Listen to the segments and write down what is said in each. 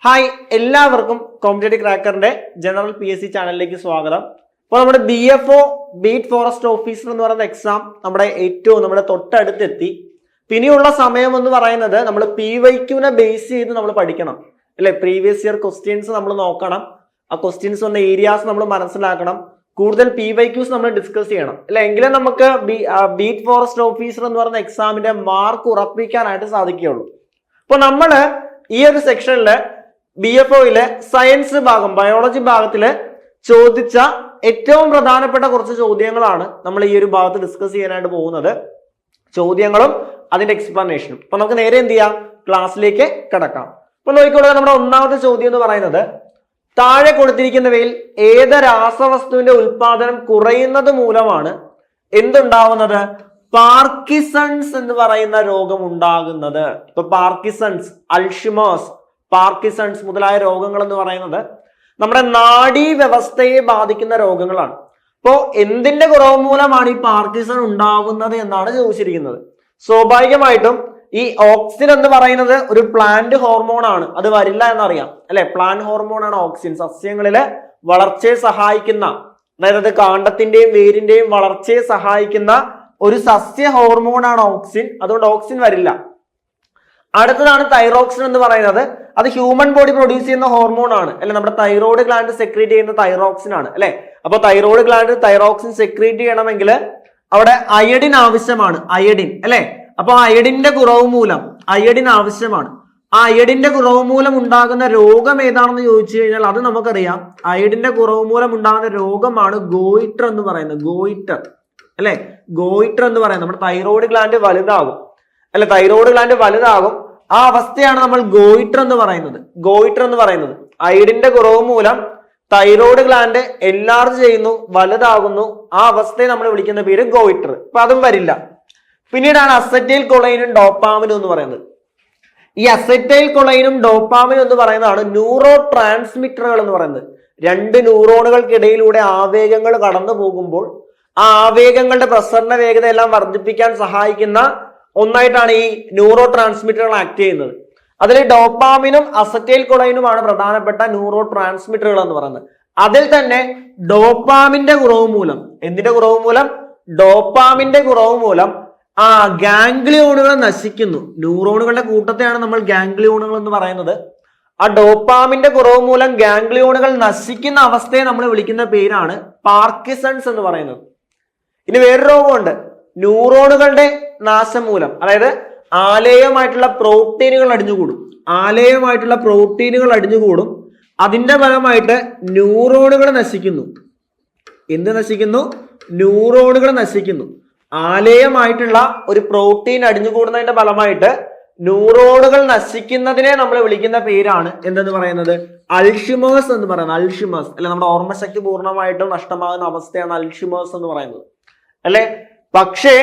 Hi, എല്ലാവർക്കും competitive ക്രാക്കറിന്റെ general PSC ചാനലിലേക്ക് സ്വാഗതം. അപ്പോൾ നമ്മുടെ BFO ബീറ്റ് ഫോറസ്റ്റ് ഓഫീസർ എന്ന് പറയുന്ന എക്സാം നമ്മുടെ തൊട്ടടുത്തെത്തി. പിന്നെയുള്ള സമയം എന്ന് പറയുന്നത് നമ്മൾ PYQനെ ബേസ് ചെയ്ത് നമ്മൾ പഠിക്കണം അല്ലെ. പ്രീവിയസ് ഇയർ ക്വസ്റ്റ്യൻസ് നമ്മൾ നോക്കണം, ആ ക്വസ്റ്റ്യൻസ് വന്ന ഏരിയാസ് നമ്മൾ മനസ്സിലാക്കണം, കൂടുതൽ PYQs നമ്മൾ ഡിസ്കസ് ചെയ്യണം അല്ലെ. എങ്കിലും നമുക്ക് ബീറ്റ് ഫോറസ്റ്റ് ഓഫീസർ എന്ന് പറയുന്ന എക്സാമിന്റെ മാർക്ക് ഉറപ്പിക്കാനായിട്ട് സാധിക്കുകയുള്ളൂ. അപ്പോൾ നമ്മൾ ഈ ഒരു സെക്ഷനില് BFOയിലെ സയൻസ് ഭാഗം, ബയോളജി ഭാഗത്തില് ചോദിച്ച ഏറ്റവും പ്രധാനപ്പെട്ട കുറച്ച് ചോദ്യങ്ങളാണ് നമ്മൾ ഈ ഒരു ഭാഗത്ത് ഡിസ്കസ് ചെയ്യാനായിട്ട് പോകുന്നത്. ചോദ്യങ്ങളും അതിന്റെ എക്സ്പ്ലനേഷനും. അപ്പൊ നമുക്ക് നേരെ എന്ത് ചെയ്യാം, ക്ലാസ്സിലേക്ക് കിടക്കാം. അപ്പൊ നോക്കിക്കോളുക, നമ്മുടെ ഒന്നാമത്തെ ചോദ്യം എന്ന് പറയുന്നത്, താഴെ കൊടുത്തിരിക്കുന്നവയിൽ ഏത് രാസവസ്തുവിന്റെ ഉൽപാദനം കുറയുന്നത് മൂലമാണ് എന്തുണ്ടാവുന്നത്? പാർക്കിസൺസ് എന്ന് പറയുന്ന രോഗം ഉണ്ടാകുന്നത്. ഇപ്പൊ പാർക്കിസൺസ്, അൾഷിമേഴ്സ്, പാർക്കിസൺസ് മുതലായ രോഗങ്ങൾ എന്ന് പറയുന്നത് നമ്മുടെ നാഡീ വ്യവസ്ഥയെ ബാധിക്കുന്ന രോഗങ്ങളാണ്. അപ്പോ എന്തിന്റെ കുറവ് മൂലമാണ് ഈ പാർക്കിസൺ ഉണ്ടാകുന്നത് എന്നാണ് ചോദിച്ചിരിക്കുന്നത്. സ്വാഭാവികമായിട്ടും ഈ ഓക്സിൻ എന്ന് പറയുന്നത് ഒരു പ്ലാന്റ് ഹോർമോൺ ആണ്, അത് വരില്ല എന്നറിയാം അല്ലെ. പ്ലാന്റ് ഹോർമോൺ ആണ് ഓക്സിൻ. സസ്യങ്ങളിലെ വളർച്ചയെ സഹായിക്കുന്ന, അതായത് കാണ്ഡത്തിന്റെയും വേരിന്റെയും വളർച്ചയെ സഹായിക്കുന്ന ഒരു സസ്യ ഹോർമോൺ ആണ് ഓക്സിൻ. അതുകൊണ്ട് ഓക്സിൻ വരില്ല. അടുത്തതാണ് തൈറോക്സിൻ എന്ന് പറയുന്നത്. അത് ഹ്യൂമൻ ബോഡി പ്രൊഡ്യൂസ് ചെയ്യുന്ന ഹോർമോൺ ആണ് അല്ലെ. നമ്മുടെ തൈറോയ്ഡ് ഗ്ലാൻഡ് സെക്രീറ്റ് ചെയ്യുന്ന തൈറോക്സിൻ ആണ് അല്ലെ. അപ്പൊ തൈറോയ്ഡ് ഗ്ലാൻഡ് തൈറോക്സിൻ സെക്രീറ്റ് ചെയ്യണമെങ്കിൽ അവിടെ അയഡിൻ ആവശ്യമാണ്, അയഡിൻ അല്ലെ. അപ്പൊ അയഡിന്റെ കുറവ് മൂലം അയഡിൻ ആവശ്യമാണ്. ആ അയഡിന്റെ കുറവ് മൂലം ഉണ്ടാകുന്ന രോഗം ഏതാണെന്ന് ചോദിച്ചു കഴിഞ്ഞാൽ അത് നമുക്കറിയാം. അയഡിന്റെ കുറവ് മൂലം ഉണ്ടാകുന്ന രോഗമാണ് ഗോയിറ്റർ എന്ന് പറയുന്നത്. ഗോയിറ്റർ അല്ലെ, ഗോയിറ്റർ എന്ന് പറയുന്നത് നമ്മുടെ തൈറോയ്ഡ് ഗ്ലാൻഡ് വലുതാകും അല്ലെ. തൈറോയ്ഡ് ഗ്ലാൻഡ് വലുതാകും, ആ അവസ്ഥയാണ് നമ്മൾ ഗോയിറ്റർ എന്ന് പറയുന്നത്. ഗോയിറ്റർ എന്ന് പറയുന്നത് അയഡിന്റെ കുറവ് മൂലം തൈറോയ്ഡ് ഗ്ലാൻഡ് എൻലാർജ് ചെയ്യുന്നു, വലുതാകുന്നു, ആ അവസ്ഥയെ നമ്മൾ വിളിക്കുന്ന പേര് ഗോയിറ്റർ. അപ്പൊ അതും വരില്ല. പിന്നീടാണ് അസറ്റൈൽ കൊളൈനും ഡോപ്പാമിനും എന്ന് പറയുന്നത്. ഈ അസറ്റൈൽ കൊളൈനും ഡോപ്പാമിനും എന്ന് പറയുന്നതാണ് ന്യൂറോ ട്രാൻസ്മിറ്ററുകൾ എന്ന് പറയുന്നത്. രണ്ട് ന്യൂറോണുകൾക്കിടയിലൂടെ ആവേഗങ്ങൾ കടന്നു പോകുമ്പോൾ ആ ആവേഗങ്ങളുടെ പ്രസരണ വേഗത എല്ലാം വർദ്ധിപ്പിക്കാൻ സഹായിക്കുന്ന ഒന്നായിട്ടാണ് ഈ ന്യൂറോ ട്രാൻസ്മിറ്ററുകൾ ആക്ട് ചെയ്യുന്നത്. അതിൽ ഡോപ്പാമിനും അസറ്റൈൽ കൊളൈനുമാണ് പ്രധാനപ്പെട്ട ന്യൂറോ ട്രാൻസ്മിറ്ററുകൾ എന്ന് പറയുന്നത്. അതിൽ തന്നെ ഡോപ്പാമിന്റെ കുറവ് മൂലം, എന്തിന്റെ കുറവ് മൂലം? ഡോപ്പാമിന്റെ കുറവ് മൂലം ആ ഗാംഗ്ലിയോണുകൾ നശിക്കുന്നു. ന്യൂറോണുകളുടെ കൂട്ടത്തെയാണ് നമ്മൾ ഗാംഗ്ലിയോണുകൾ എന്ന് പറയുന്നത്. ആ ഡോപ്പാമിന്റെ കുറവ് മൂലം ഗാംഗ്ലിയോണുകൾ നശിക്കുന്ന അവസ്ഥയെ നമ്മൾ വിളിക്കുന്ന പേരാണ് പാർക്കിസൺസ് എന്ന് പറയുന്നത്. ഇനി വേറൊരു രോഗമുണ്ട്, ന്യൂറോണുകളുടെ നാശം മൂലം, അതായത് ആലേയമായിട്ടുള്ള പ്രോട്ടീനുകൾ അടിഞ്ഞുകൂടും. ആലേയമായിട്ടുള്ള പ്രോട്ടീനുകൾ അടിഞ്ഞുകൂടും, അതിന്റെ ഫലമായിട്ട് ന്യൂറോണുകൾ നശിക്കുന്നു. എന്ത് നശിക്കുന്നു? ന്യൂറോണുകൾ നശിക്കുന്നു. ആലേയമായിട്ടുള്ള ഒരു പ്രോട്ടീൻ അടിഞ്ഞുകൂടുന്നതിന്റെ ഫലമായിട്ട് ന്യൂറോണുകൾ നശിക്കുന്നതിനെ നമ്മൾ വിളിക്കുന്ന പേരാണ് എന്തെന്ന് പറയുന്നത്? അൾഷിമേഴ്സ് എന്ന് പറയുന്നത്. അൾഷിമേഴ്സ് അല്ലെ, നമ്മുടെ ഓർമ്മശക്തി പൂർണ്ണമായിട്ടും നഷ്ടമാകുന്ന അവസ്ഥയാണ് അൾഷിമേഴ്സ് എന്ന് പറയുന്നത് അല്ലെ. പക്ഷേ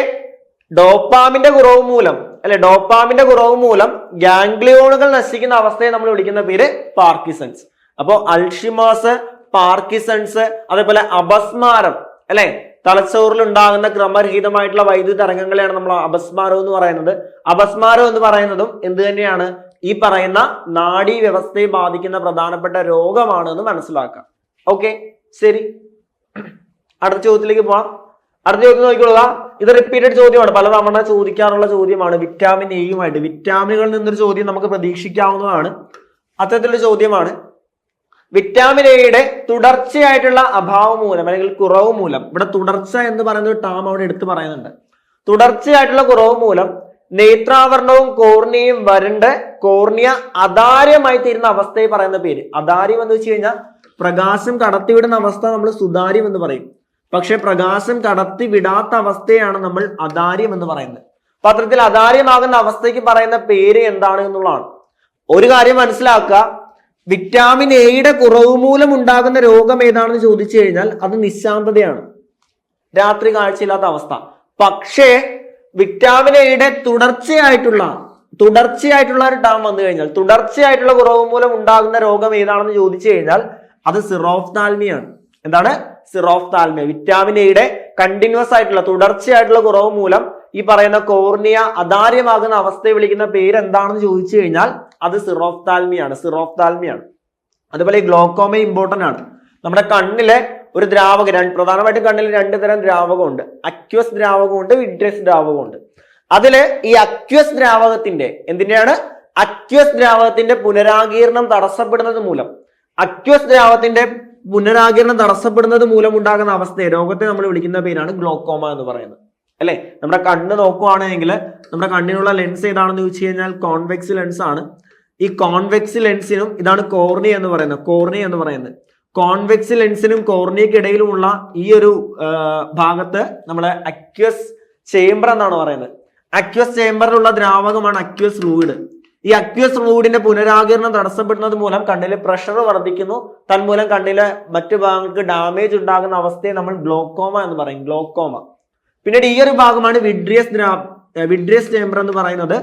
ഡോപ്പാമിന്റെ കുറവ് മൂലം അല്ലെ, ഡോപ്പാമിന്റെ കുറവ് മൂലം ഗാംഗ്ലിയോണുകൾ നശിക്കുന്ന അവസ്ഥയെ നമ്മൾ വിളിക്കുന്ന പേര് പാർക്കിസൺസ്. അപ്പോ അൾഷിമേഴ്സ്, പാർക്കിസൺസ്, അതേപോലെ അപസ്മാരം അല്ലെ, തലച്ചോറിൽ ഉണ്ടാകുന്ന ക്രമരഹിതമായിട്ടുള്ള വൈദ്യുത തരംഗങ്ങളെയാണ് നമ്മൾ അപസ്മാരം എന്ന് പറയുന്നത്. അപസ്മാരം എന്ന് പറയുന്നതും എന്ത് തന്നെയാണ്? ഈ പറയുന്ന നാഡീ വ്യവസ്ഥയെ ബാധിക്കുന്ന പ്രധാനപ്പെട്ട രോഗമാണ് എന്ന് മനസ്സിലാക്കാം. ഓക്കെ, ശരി, അടുത്ത ചോദ്യത്തിലേക്ക് പോവാം. അടുത്ത ചോദ്യം നോക്കിക്കൊള്ളുക. ഇത് റിപ്പീറ്റഡ് ചോദ്യമാണ്, പലതവണ ചോദിക്കാറുള്ള ചോദ്യമാണ്. വിറ്റാമിൻ എയുമായിട്ട്, വിറ്റാമിനുകളിൽ നിന്നൊരു ചോദ്യം നമുക്ക് പ്രതീക്ഷിക്കാവുന്നതാണ്. അത്തരത്തിലുള്ള ചോദ്യമാണ്. വിറ്റാമിൻ എയുടെ തുടർച്ചയായിട്ടുള്ള അഭാവം മൂലം അല്ലെങ്കിൽ കുറവ് മൂലം, ഇവിടെ തുടർച്ച എന്ന് പറയുന്ന ഒരു ടേം അവിടെ എടുത്തു പറയുന്നുണ്ട്. തുടർച്ചയായിട്ടുള്ള കുറവ് മൂലം നേത്രാവരണവും കോർണിയയും വരണ്ട് കോർണിയ അദാര്യമായി തീരുന്ന അവസ്ഥയെ പറയുന്ന പേര്. അദാര്യം എന്ന് വെച്ച് കഴിഞ്ഞാൽ പ്രകാശം കടത്തിവിടുന്ന അവസ്ഥ നമ്മൾ സുതാര്യം എന്ന് പറയും. പക്ഷെ പ്രകാശം കടത്തി വിടാത്ത അവസ്ഥയാണ് നമ്മൾ അദാര്യം എന്ന് പറയുന്നത്. പത്രത്തിൽ അദാര്യമാകുന്ന അവസ്ഥയ്ക്ക് പറയുന്ന പേര് എന്താണ് എന്നുള്ളതാണ്. ഒരു കാര്യം മനസ്സിലാക്കുക, വിറ്റാമിൻ എയുടെ കുറവ് മൂലം ഉണ്ടാകുന്ന രോഗം ഏതാണെന്ന് ചോദിച്ചു കഴിഞ്ഞാൽ അത് നിശാന്തതയാണ്, രാത്രി കാഴ്ചയില്ലാത്ത അവസ്ഥ. പക്ഷേ വിറ്റാമിൻ എയുടെ തുടർച്ചയായിട്ടുള്ള ഒരു ടേം വന്നു കഴിഞ്ഞാൽ, തുടർച്ചയായിട്ടുള്ള കുറവ് മൂലം ഉണ്ടാകുന്ന രോഗം ഏതാണെന്ന് ചോദിച്ചു കഴിഞ്ഞാൽ അത് സിറോഫ്താൽമിയാണ്. എന്താണ്? സിറോഫ്താൽമിയ. വിറ്റാമിൻ എയുടെ കണ്ടിന്യൂസ് ആയിട്ടുള്ള തുടർച്ചയായിട്ടുള്ള കുറവ് മൂലം ഈ പറയുന്ന കോർണിയ അദാര്യമാകുന്ന അവസ്ഥയെ വിളിക്കുന്ന പേര് എന്താണെന്ന് ചോദിച്ചു കഴിഞ്ഞാൽ അത് സിറോഫ്താൽമിയാണ്. അതുപോലെ ഈ ഗ്ലോക്കോമ ഇമ്പോർട്ടന്റ് ആണ്. നമ്മുടെ കണ്ണിലെ ഒരു ദ്രാവകം, പ്രധാനമായിട്ടും കണ്ണിൽ 2 തരം ദ്രാവകമുണ്ട്. Aqueous ദ്രാവകമുണ്ട്, vitreous ദ്രാവകമുണ്ട്. അതില് ഈ അക്വസ് ദ്രാവകത്തിന്റെ അക്വസ് ദ്രാവകത്തിന്റെ പുനരാകീർണം തടസ്സപ്പെടുന്നത് മൂലം ഉണ്ടാകുന്ന അവസ്ഥയെ, രോഗത്തെ നമ്മൾ വിളിക്കുന്ന പേരാണ് ഗ്ലോക്കോമ എന്ന് പറയുന്നത്. അല്ലെ, നമ്മുടെ കണ്ണ് നോക്കുകയാണെങ്കിൽ നമ്മുടെ കണ്ണിനുള്ള ലെൻസ് ഏതാണെന്ന് ചോദിച്ചു കഴിഞ്ഞാൽ കോൺവെക്സ് ലെൻസ് ആണ്. ഈ കോൺവെക്സ് ലെൻസിനും ഇതാണ് കോർണിയ എന്ന് പറയുന്നത്. കോൺവെക്സ് ലെൻസിനും കോർണിയക്ക് ഇടയിലുമുള്ള ഈ ഒരു ഭാഗത്ത് നമ്മളെ അക്വസ് ചേംബർ എന്നാണ് പറയുന്നത്. അക്വസ് ചേംബറിലുള്ള ദ്രാവകമാണ് അക്വസ് ഫ്ലൂയിഡ്. ഈ അക്വസ് ഫ്ലൂയിഡിന്റെ പുനരാകീർണം തടസ്സപ്പെടുന്നത് മൂലം കണ്ണിലെ പ്രഷർ വർദ്ധിക്കുന്നു. തന്മൂലം കണ്ണിലെ മറ്റു ഭാഗങ്ങൾക്ക് ഡാമേജ് ഉണ്ടാകുന്ന അവസ്ഥയെ നമ്മൾ ഗ്ലോക്കോമ എന്ന് പറയും. പിന്നീട് ഈ ഒരു ഭാഗമാണ് വിട്രിയസ് ചേംബർ എന്ന് പറയുന്നത്.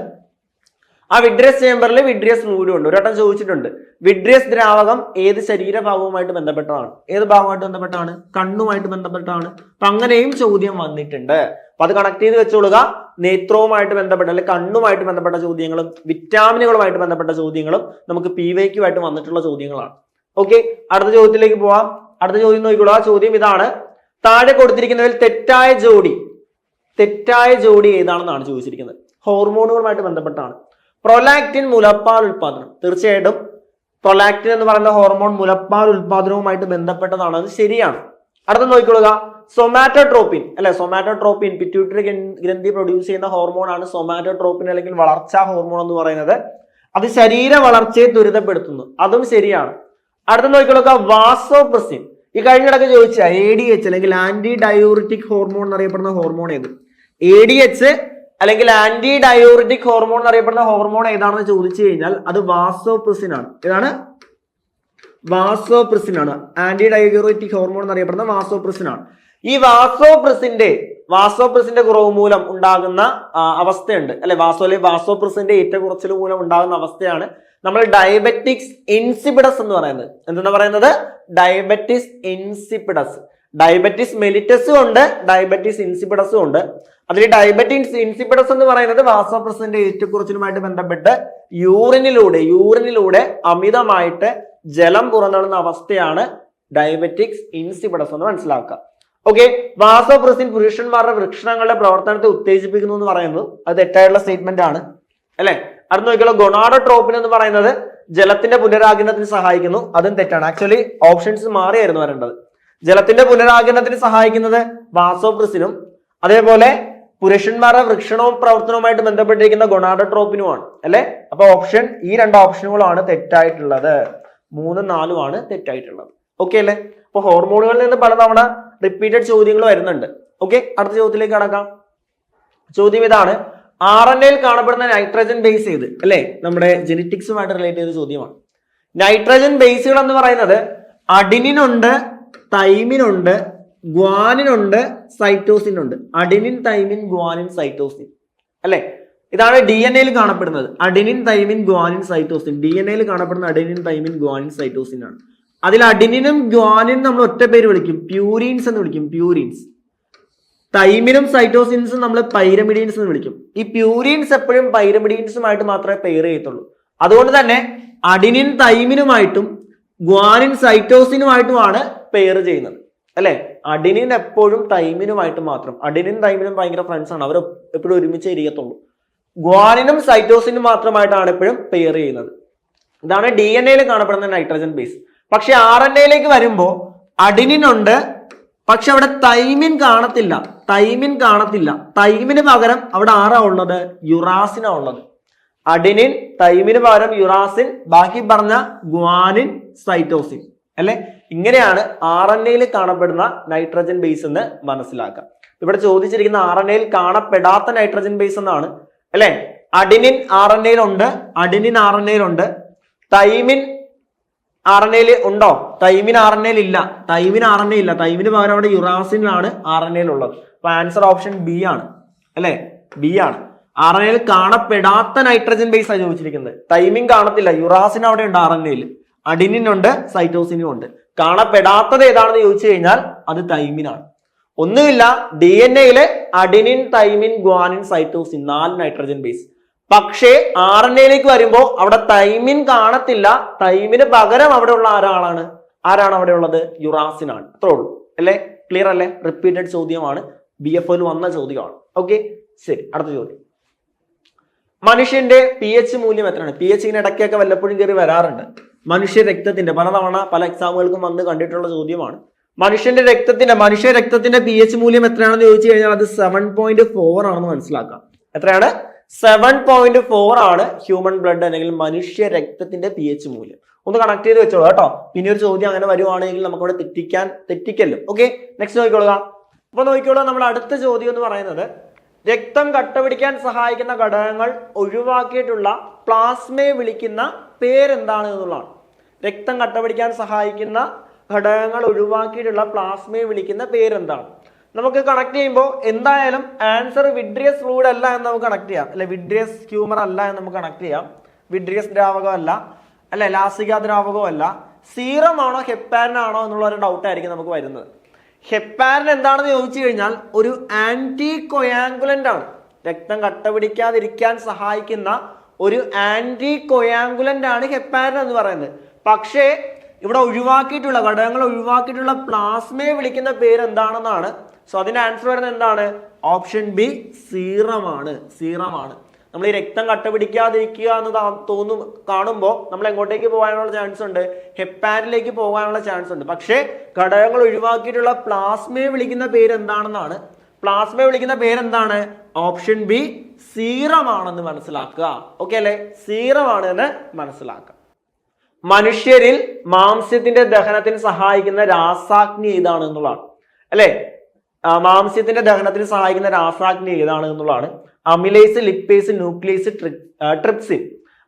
ആ വിട്രിയസ് ചേംബറിൽ വിട്രിയസ് ഫ്ലൂയിഡ് ഉണ്ട്. ഒരു വട്ടം ചോദിച്ചിട്ടുണ്ട്, വിട്രിയസ് ദ്രാവകം ഏത് ശരീരഭാഗവുമായിട്ട് ബന്ധപ്പെട്ടതാണ്? ഏത് ഭാഗമായിട്ട് ബന്ധപ്പെട്ടാണ്? കണ്ണുമായിട്ട് ബന്ധപ്പെട്ടാണ്. അപ്പൊ അങ്ങനെയും ചോദ്യം വന്നിട്ടുണ്ട്. അപ്പൊ അത് കണക്ട് ചെയ്ത് വെച്ചോളുക. നേത്രവുമായിട്ട് ബന്ധപ്പെട്ട അല്ലെങ്കിൽ കണ്ണുമായിട്ട് ബന്ധപ്പെട്ട ചോദ്യങ്ങളും വിറ്റാമിനുകളുമായിട്ട് ബന്ധപ്പെട്ട ചോദ്യങ്ങളും നമുക്ക് PYQ ആയിട്ട് വന്നിട്ടുള്ള ചോദ്യങ്ങളാണ്. ഓക്കെ, അടുത്ത ചോദ്യത്തിലേക്ക് പോവാം. അടുത്ത ചോദ്യം നോക്കിക്കോളൂ. ആ ചോദ്യം ഇതാണ്: താഴെ കൊടുത്തിരിക്കുന്നതിൽ തെറ്റായ ജോഡി ഏതാണെന്നാണ് ചോദിച്ചിരിക്കുന്നത്. ഹോർമോണുകളുമായിട്ട് ബന്ധപ്പെട്ടാണ്. പ്രൊലാക്റ്റിൻ മുലപ്പാൽ ഉൽപാദനം. തീർച്ചയായിട്ടും പ്രൊലാക്റ്റിൻ എന്ന് പറയുന്ന ഹോർമോൺ മുലപ്പാൽ ഉൽപാദനവുമായിട്ട് ബന്ധപ്പെട്ടതാണ്. അത് ശരിയാണ്. അടുത്ത നോക്കിക്കൊള്ളുക. സൊമാറ്റോട്രോപ്പിൻ പിറ്റ്യൂട്ടറി ഗ്രന്ഥി പ്രൊഡ്യൂസ് ചെയ്യുന്ന ഹോർമോൺ ആണ് സൊമാറ്റോട്രോപ്പിൻ അല്ലെങ്കിൽ വളർച്ചാ ഹോർമോൺ എന്ന് പറയുന്നത്. അത് ശരീര വളർച്ചയെ ത്വരിതപ്പെടുത്തുന്നു. അതും ശരിയാണ്. അടുത്ത നോക്കിക്കൊള്ളുക. വാസോപ്രസിൻ. ഈ കഴിഞ്ഞിടക്ക് ചോദിച്ച ADH അല്ലെങ്കിൽ ആന്റി ഡയൂറിറ്റിക് ഹോർമോൺ എന്നറിയപ്പെടുന്ന ഹോർമോൺ ഏത്? ADH അല്ലെങ്കിൽ ആന്റി ഡയൂറിറ്റിക് ഹോർമോൺ എന്നറിയപ്പെടുന്ന ഹോർമോൺ ഏതാണെന്ന് ചോദിച്ചു കഴിഞ്ഞാൽ അത് വാസോപ്രസിൻ ആണ്. ഏതാണ്? വാസോപ്രസിൻ ആണ്. ആന്റി ഡയൂറിറ്റിക് ഹോർമോൺ എന്നറിയപ്പെടുന്ന വാസോപ്രസിൻ ആണ്. ഈ വാസോപ്രസിന്റെ കുറവ് മൂലം ഉണ്ടാകുന്ന അവസ്ഥയുണ്ട് അല്ലെ, വാസോപ്രസിന്റെ ഏറ്റക്കുറച്ചിൽ മൂലം ഉണ്ടാകുന്ന അവസ്ഥയാണ് നമ്മൾ ഡയബറ്റിക്സ് ഇൻസിപിഡസ് എന്ന് പറയുന്നത്. എന്തെന്ന് പറയുന്നത്? Diabetes insipidus. ഡയബറ്റിസ് മെലിറ്റസും ഉണ്ട്, ഡയബറ്റിസ് ഇൻസിപിഡസും ഉണ്ട്. അതിൽ ഡയബറ്റിസ് ഇൻസിപിഡസ് എന്ന് പറയുന്നത് വാസോപ്രസിന്റെ ഏറ്റക്കുറച്ചിലുമായിട്ട് ബന്ധപ്പെട്ട് യൂറിനിലൂടെ അമിതമായിട്ട് ജലം പുറന്തള്ളുന്ന അവസ്ഥയാണ് ഡയബറ്റിക്സ് ഇൻസിപിഡസ് എന്ന് മനസ്സിലാക്കുക. ഓക്കെ, വാസോപ്രസിൻ പുരുഷന്മാരുടെ വൃഷണങ്ങളുടെ പ്രവർത്തനത്തെ ഉത്തേജിപ്പിക്കുന്നു എന്ന് പറയുന്നത് അത് തെറ്റായിട്ടുള്ള സ്റ്റേറ്റ്മെന്റ് ആണ് അല്ലെ. അടുത്ത നോക്കിയുള്ള ഗൊണാഡോട്രോപ്പിൻ എന്ന് പറയുന്നത് ജലത്തിന്റെ പുനരാഗിരണത്തിന് സഹായിക്കുന്നു. അതും തെറ്റാണ്. ആക്ച്വലി ഓപ്ഷൻസ് മാറിയായിരുന്നു വരേണ്ടത്. ജലത്തിന്റെ പുനരാഗിരണത്തിന് സഹായിക്കുന്നത് വാസോപ്രസിനും അതേപോലെ പുരുഷന്മാരുടെ വൃഷണവും പ്രവർത്തനവുമായിട്ട് ബന്ധപ്പെട്ടിരിക്കുന്ന ഗൊണാഡോട്രോപ്പിനുമാണ് അല്ലെ. അപ്പൊ ഈ 2 ഓപ്ഷനുകളാണ് തെറ്റായിട്ടുള്ളത്. 3, 4 ആണ് തെറ്റായിട്ടുള്ളത്. ഓക്കെ അല്ലെ. അപ്പൊ ഹോർമോണുകളിൽ നിന്ന് പലതവണ റിപ്പീറ്റഡ് ചോദ്യങ്ങൾ വരുന്നുണ്ട്. ഓക്കെ, അടുത്ത ചോദ്യത്തിലേക്ക് കടക്കാം. ചോദ്യം ഇതാണ്: RNAയിൽ കാണപ്പെടുന്ന നൈട്രജൻ ബേസ് ഏത്? അല്ലെ, നമ്മുടെ ജെനറ്റിക്സുമായിട്ട് റിലേറ്റ് ചെയ്ത ചോദ്യമാണ്. നൈട്രജൻ ബേസുകൾ എന്ന് പറയുന്നത് അഡിനിൻ ഉണ്ട്, തൈമിൻ ഉണ്ട്, ഗ്വാനിൻ ഉണ്ട്, സൈറ്റോസിൻ ഉണ്ട്. അഡിനിൻ, തൈമിൻ, ഗ്വാനിൻ, സൈറ്റോസിൻ അല്ലെ. ഇതാണ് DNA കാണപ്പെടുന്നത്. Adenine, thymine, guanine, cytosine. DNA കാണപ്പെടുന്ന അഡിനിൻ, തൈമിൻ, ഗ്വാനിൻ, സൈറ്റോസിൻ ആണ്. അതിൽ അഡിനിനും ഗ്വാനിനും നമ്മൾ ഒറ്റ പേര് വിളിക്കും, പ്യൂരിൻസ് എന്ന് വിളിക്കും. തൈമിനും സൈറ്റോസിൻസും നമ്മൾ പൈരമിഡീൻസ് എന്ന് വിളിക്കും. ഈ പ്യൂരിൻസ് എപ്പോഴും പൈരമിഡീൻസുമായിട്ട് മാത്രമേ പെയർ ചെയ്യത്തുള്ളൂ. അതുകൊണ്ട് തന്നെ അഡിനിൻ തൈമിനുമായിട്ടും ഗ്വാനിൻ സൈറ്റോസിനുമായിട്ടുമാണ് പെയർ ചെയ്യുന്നത് അല്ലെ. അഡിനിൻ എപ്പോഴും തൈമിനുമായിട്ട് മാത്രം. അഡിനിൻ തൈമിനും ഭയങ്കര ഫ്രണ്ട്സ് ആണ്, അവർ എപ്പോഴും ഒരുമിച്ച് ഇരിക്കത്തുള്ളൂ. ഗ്വാനിനും സൈറ്റോസിനും മാത്രമായിട്ടാണ് എപ്പോഴും പെയർ ചെയ്യുന്നത്. ഇതാണ് DNA കാണപ്പെടുന്ന നൈട്രജൻ ബേസ്. പക്ഷെ RNAയിലേക്ക് വരുമ്പോൾ അഡിനിൻ ഉണ്ട്, പക്ഷെ അവിടെ തൈമിൻ കാണത്തില്ല. തൈമിന് പകരം അവിടെ ആരാ ഉള്ളത്? യുറാസിനാ ഉള്ളത്. അഡിനിൻ, തൈമിന് പകരം യുറാസിൻ, ബാക്കി പറഞ്ഞ ഗ്വാനിൻ, സൈറ്റോസിൻ അല്ലെ. ഇങ്ങനെയാണ് RNAയിൽ കാണപ്പെടുന്ന നൈട്രജൻ ബേസ് എന്ന് മനസ്സിലാക്കാം. ഇവിടെ ചോദിച്ചിരിക്കുന്ന RNAയിൽ കാണപ്പെടാത്ത നൈട്രജൻ ബേസ് എന്നാണ് അല്ലെ. അഡിനിൻ RNAയിൽ ഉണ്ട്, തൈമിൻ RNAയിൽ ഉണ്ടോ? തൈമിൻ RNAയിൽ ഇല്ല. തൈമിന് പകരം അവിടെ യുറാസിനാണ് RNAയിൽ ഉള്ളത്. അപ്പൊ ആൻസർ ഓപ്ഷൻ B ആണ് അല്ലെ. B ആണ്. RNAയിൽ കാണപ്പെടാത്ത നൈട്രജൻ ബേസ് ആണ് ചോദിച്ചിരിക്കുന്നത്. തൈമിൻ കാണത്തില്ല, യുറാസിൻ അവിടെ ഉണ്ട് RNAയിൽ. അഡിനിൻ ഉണ്ട്, സൈറ്റോസിനും ഉണ്ട്. കാണപ്പെടാത്തത് ഏതാണെന്ന് ചോദിച്ചു കഴിഞ്ഞാൽ അത് തൈമിനാണ്. ഒന്നുമില്ല, DNAയിലെ adenine, thymine, guanine, cytosine 4 nitrogen base. പക്ഷേ RNA-യിലേക്ക് വരുമ്പോൾ അവിടെ തൈമിൻ കാണത്തില്ല. തൈമിന് പകരം അവിടെ ഉള്ള ആരാണ് അവിടെ ഉള്ളത്? യുറാസിൻ ആണ്. അത്രേ ഉള്ളൂ അല്ലേ? ക്ലിയർ അല്ലേ? റിപ്പീറ്റഡ് ചോദ്യമാണ്, BFO-ൽ വന്ന ചോദ്യമാണ്. ഓക്കെ, ശരി. അടുത്ത ചോദ്യം, മനുഷ്യന്റെ pH മൂല്യം എത്രയാണ്? pH ഇങ്ങനെ ഇടയ്ക്കൊക്കെ വല്ലപ്പോഴും കയറി വരാറുണ്ട്. മനുഷ്യ രക്തത്തിന്റെ പലതവണ പല എക്സാമുകൾക്കും വന്ന് കണ്ടിട്ടുള്ള ചോദ്യമാണ്. മനുഷ്യ രക്തത്തിന്റെ pH മൂല്യം എത്രയാണെന്ന് ചോദിച്ചു കഴിഞ്ഞാൽ അത് 7.4 ആണെന്ന് മനസ്സിലാക്കാം. എത്രയാണ്? 7.4 ആണ് ഹ്യൂമൻ ബ്ലഡ് അല്ലെങ്കിൽ മനുഷ്യ രക്തത്തിന്റെ pH മൂല്യം. ഒന്ന് കണക്ട് ചെയ്ത് വെച്ചോളൂ കേട്ടോ. പിന്നെ ഒരു ചോദ്യം അങ്ങനെ വരുവാണെങ്കിൽ നമുക്കവിടെ തെറ്റിക്കല്ലോ. Okay, next നോക്കിക്കോളുക. അപ്പൊ നോക്കിക്കോളുക, നമ്മുടെ അടുത്ത ചോദ്യം എന്ന് പറയുന്നത് രക്തം കട്ടപിടിക്കാൻ സഹായിക്കുന്ന ഘടകങ്ങൾ ഒഴിവാക്കിയിട്ടുള്ള പ്ലാസ്മയെ വിളിക്കുന്ന പേരെന്താണ് എന്നുള്ളതാണ്. രക്തം കട്ടപിടിക്കാൻ സഹായിക്കുന്ന ഘടകങ്ങൾ ഒഴിവാക്കിയിട്ടുള്ള പ്ലാസ്മയെ വിളിക്കുന്ന പേരെന്താണ്? നമുക്ക് കണക്ട് ചെയ്യുമ്പോൾ എന്തായാലും ആൻസർ വിഡ്രിയസ് ഫ്ലൂയിഡ് അല്ല എന്ന് നമുക്ക് കണക്ട് ചെയ്യാം, അല്ലെ? വിഡ്രിയസ് ഹ്യൂമർ അല്ല എന്ന് നമുക്ക് കണക്ട് ചെയ്യാം. വിഡ്രിയസ് ദ്രാവകം അല്ല, അല്ലെ? ലാസിക ദ്രാവകം അല്ല. സീറം ആണോ ഹെപ്പാരിൻ ആണോ എന്നുള്ള ഒരു ഡൗട്ട് ആയിരിക്കും നമുക്ക് വരുന്നത്. ഹെപ്പാരിൻ എന്താണെന്ന് ചോദിച്ചു കഴിഞ്ഞാൽ ഒരു ആന്റി കൊയാങ്കുലന്റ് ആണ്. രക്തം കട്ടപിടിക്കാതിരിക്കാൻ സഹായിക്കുന്ന ഒരു ആന്റി കൊയാങ്കുലന്റ് ആണ് ഹെപ്പാരിൻ എന്ന് പറയുന്നത്. പക്ഷേ ഇവിടെ ഒഴിവാക്കിയിട്ടുള്ള ഘടകങ്ങൾ ഒഴിവാക്കിയിട്ടുള്ള പ്ലാസ്മയെ വിളിക്കുന്ന പേര് എന്താണെന്നാണ്. സോ അതിന്റെ ആൻസർ വരുന്നത് എന്താണ്? ഓപ്ഷൻ ബി, സീറമാണ്. നമ്മൾ ഈ രക്തം കട്ടപിടിക്കാതിരിക്കുക എന്ന് കാണുമ്പോൾ നമ്മൾ എങ്ങോട്ടേക്ക് പോകാനുള്ള ചാൻസ് ഉണ്ട്? ഹെപ്പാരിനിലേക്ക് പോകാനുള്ള ചാൻസ് ഉണ്ട്. പക്ഷേ ഘടകങ്ങൾ ഒഴിവാക്കിയിട്ടുള്ള പ്ലാസ്മയെ വിളിക്കുന്ന പേര് എന്താണെന്നാണ്. പ്ലാസ്മയെ വിളിക്കുന്ന പേരെന്താണ്? ഓപ്ഷൻ ബി, സീറമാണെന്ന് മനസ്സിലാക്കുക. ഓക്കെ അല്ലെ? സീറമാണ് എന്ന് മനസ്സിലാക്കുക. മനുഷ്യരിൽ മാംസ്യത്തിന്റെ ദഹനത്തിന് സഹായിക്കുന്ന രാസാഗ്നി ഏതാണ് എന്നുള്ളതാണ്, അല്ലെ? മാംസ്യത്തിന്റെ ദഹനത്തിന് സഹായിക്കുന്ന രാസാഗ്നി ഏതാണ് എന്നുള്ളതാണ്. Amylase, lipase, nucleus, trypsin.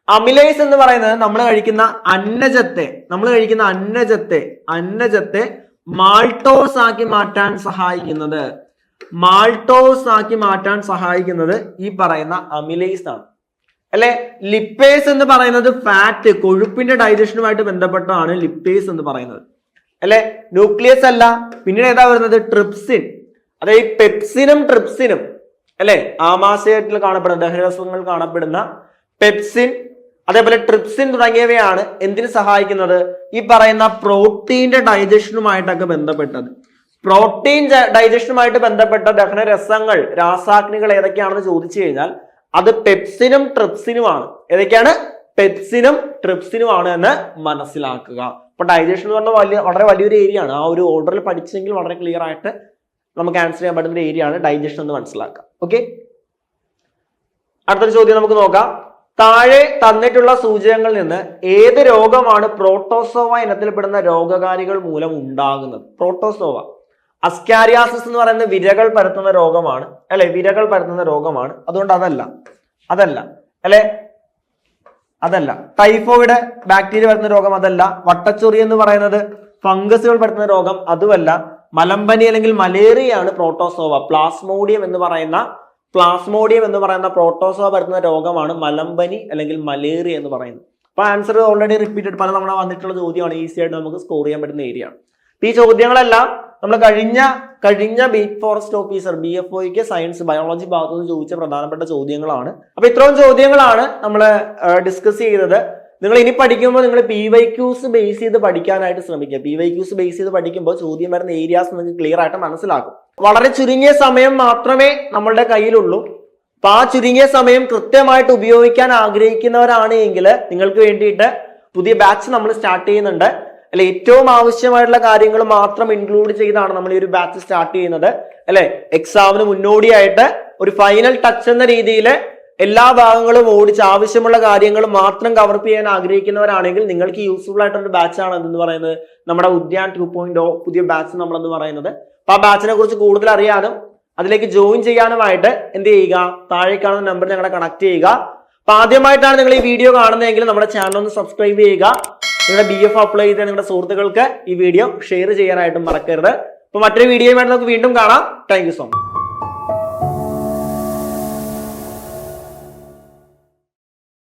Amylase എന്ന് പറയുന്നത് നമ്മൾ കഴിക്കുന്ന അന്നജത്തെ മാൾട്ടോസ് ആക്കി മാറ്റാൻ സഹായിക്കുന്നത് ഈ പറയുന്ന അമിലേസ് ആണ്, അല്ലെ? ലിപ്പേസ് എന്ന് പറയുന്നത് ഫാറ്റ്, കൊഴുപ്പിന്റെ ഡൈജഷനുമായിട്ട് ബന്ധപ്പെട്ടാണ് ലിപ്പേസ് എന്ന് പറയുന്നത്, അല്ലെ? ന്യൂക്ലിയസ് അല്ല. പിന്നീട് ഏതാ വരുന്നത്? ട്രിപ്സിൻ. അതായത് പെപ്സിനും ട്രിപ്സിനും, അല്ലെ? ആമാശയത്തിൽ കാണപ്പെടുന്ന ദഹനരസങ്ങൾ കാണപ്പെടുന്ന പെപ്സിൻ, അതേപോലെ ട്രിപ്സിൻ തുടങ്ങിയവയാണ് എന്തിനു സഹായിക്കുന്നത്? ഈ പറയുന്ന പ്രോട്ടീന്റെ ഡൈജഷനുമായിട്ടൊക്കെ ബന്ധപ്പെട്ടത്. പ്രോട്ടീൻ ഡൈജഷനുമായിട്ട് ബന്ധപ്പെട്ട ദഹനരസങ്ങൾ, രാസാഗ്നികൾ ഏതൊക്കെയാണെന്ന് ചോദിച്ചു കഴിഞ്ഞാൽ അത് പെപ്സിനും ട്രിപ്സിനുമാണ്. ഏതൊക്കെയാണ്? പെപ്സിനും ട്രിപ്സിനുമാണ് എന്ന് മനസ്സിലാക്കുക. അപ്പൊ ഡൈജഷൻ എന്ന് പറഞ്ഞാൽ വളരെ വലിയൊരു ഏരിയ ആണ്. ആ ഒരു ഓർഡറിൽ പഠിച്ചെങ്കിൽ വളരെ ക്ലിയർ ആയിട്ട് നമുക്ക് ആൻസർ ചെയ്യാൻ പറ്റുന്ന ഒരു ഏരിയ ആണ് ഡൈജഷൻ എന്ന് മനസ്സിലാക്കുക. ഓക്കെ, അടുത്തൊരു ചോദ്യം നമുക്ക് നോക്കാം. താഴെ തന്നിട്ടുള്ള സൂചകങ്ങളിൽ നിന്ന് ഏത് രോഗമാണ് പ്രോട്ടോസോവ ഇനത്തിൽപ്പെടുന്ന രോഗകാരികൾ മൂലം ഉണ്ടാകുന്നത്? പ്രോട്ടോസോവ, അസ്കാരിയാസിസ് എന്ന് പറയുന്നത് വിരകൾ പരത്തുന്ന രോഗമാണ്, അല്ലെ? വിരകൾ പരത്തുന്ന രോഗമാണ്. അതുകൊണ്ട് അതല്ല, അല്ലെ? അതല്ല. ടൈഫോയിഡ് ബാക്ടീരിയ പരത്തുന്ന രോഗം അതല്ല. വട്ടച്ചൊറി എന്ന് പറയുന്നത് ഫംഗസുകൾ പരത്തുന്ന രോഗം അതുമല്ല. മലമ്പനി അല്ലെങ്കിൽ മലേറിയയാണ് പ്രോട്ടോസോവ. പ്ലാസ്മോഡിയം എന്ന് പറയുന്ന പ്രോട്ടോസോവ പരത്തുന്ന രോഗമാണ് മലമ്പനി അല്ലെങ്കിൽ മലേറിയ എന്ന് പറയുന്നത്. അപ്പൊ ആൻസർ ഓൾറെഡി റിപ്പീറ്റഡ് പല തവണ വന്നിട്ടുള്ള ചോദ്യമാണ്. ഈസി ആയിട്ട് നമുക്ക് സ്കോർ ചെയ്യാൻ പറ്റുന്ന ഏരിയ ആണ്. ഈ ചോദ്യങ്ങളെല്ലാം നമ്മൾ കഴിഞ്ഞ ബീറ്റ് ഫോറസ്റ്റ് ഓഫീസർ BFOയ്ക്ക് സയൻസ് ബയോളജി ഭാഗത്തു നിന്ന് ചോദിച്ച പ്രധാനപ്പെട്ട ചോദ്യങ്ങളാണ്. അപ്പൊ ഇത്രയും ചോദ്യങ്ങളാണ് നമ്മൾ ഡിസ്കസ് ചെയ്തത്. നിങ്ങൾ ഇനി പഠിക്കുമ്പോൾ നിങ്ങൾ PYQs ബേസ് ചെയ്ത് പഠിക്കാനായിട്ട് ശ്രമിക്കുക. PYQs ബേസ് ചെയ്ത് പഠിക്കുമ്പോൾ ചോദ്യം വരുന്ന ഏരിയാസ് നിങ്ങൾക്ക് ക്ലിയർ ആയിട്ട് മനസ്സിലാക്കും. വളരെ ചുരുങ്ങിയ സമയം മാത്രമേ നമ്മളുടെ കയ്യിലുള്ളൂ. അപ്പൊ ആ ചുരുങ്ങിയ സമയം കൃത്യമായിട്ട് ഉപയോഗിക്കാൻ ആഗ്രഹിക്കുന്നവരാണ് എങ്കിൽ നിങ്ങൾക്ക് വേണ്ടിയിട്ട് പുതിയ ബാച്ച് നമ്മൾ സ്റ്റാർട്ട് ചെയ്യുന്നുണ്ട്, അല്ലെ? ഏറ്റവും ആവശ്യമായിട്ടുള്ള കാര്യങ്ങൾ മാത്രം ഇൻക്ലൂഡ് ചെയ്താണ് നമ്മൾ ഈ ഒരു ബാച്ച് സ്റ്റാർട്ട് ചെയ്യുന്നത്, അല്ലെ? എക്സാമിന് മുന്നോടിയായിട്ട് ഒരു ഫൈനൽ ടച്ച് എന്ന രീതിയിൽ എല്ലാ ഭാഗങ്ങളും ഓടിച്ച് ആവശ്യമുള്ള കാര്യങ്ങൾ മാത്രം കവർ ചെയ്യാൻ ആഗ്രഹിക്കുന്നവരാണെങ്കിൽ നിങ്ങൾക്ക് യൂസ്ഫുൾ ആയിട്ടൊരു ബാച്ചാണ് എന്ന് പറയുന്നത് നമ്മുടെ ഉദ്യാൻ 2.0 പുതിയ ബാച്ച് നമ്മളെന്ന് പറയുന്നത്. അപ്പൊ ആ ബാച്ചിനെ കുറിച്ച് കൂടുതൽ അറിയാനും അതിലേക്ക് ജോയിൻ ചെയ്യാനുമായിട്ട് എന്ത് ചെയ്യുക? താഴെ കാണുന്ന നമ്പർ ഞങ്ങളെ കണക്ട് ചെയ്യുക. അപ്പൊ ആദ്യമായിട്ടാണ് നിങ്ങൾ ഈ വീഡിയോ കാണുന്നതെങ്കിൽ നമ്മുടെ ചാനൽ ഒന്ന് സബ്സ്ക്രൈബ് ചെയ്യുക. നിങ്ങളുടെ BF അപ്ലൈ ചെയ്ത നിങ്ങളുടെ സുഹൃത്തുക്കൾക്ക് ഈ വീഡിയോ ഷെയർ ചെയ്യാനായിട്ടും മറക്കരുത്. അപ്പൊ മറ്റൊരു വീഡിയോയുമായിട്ട് നമുക്ക് വീണ്ടും കാണാം. Thank you so much.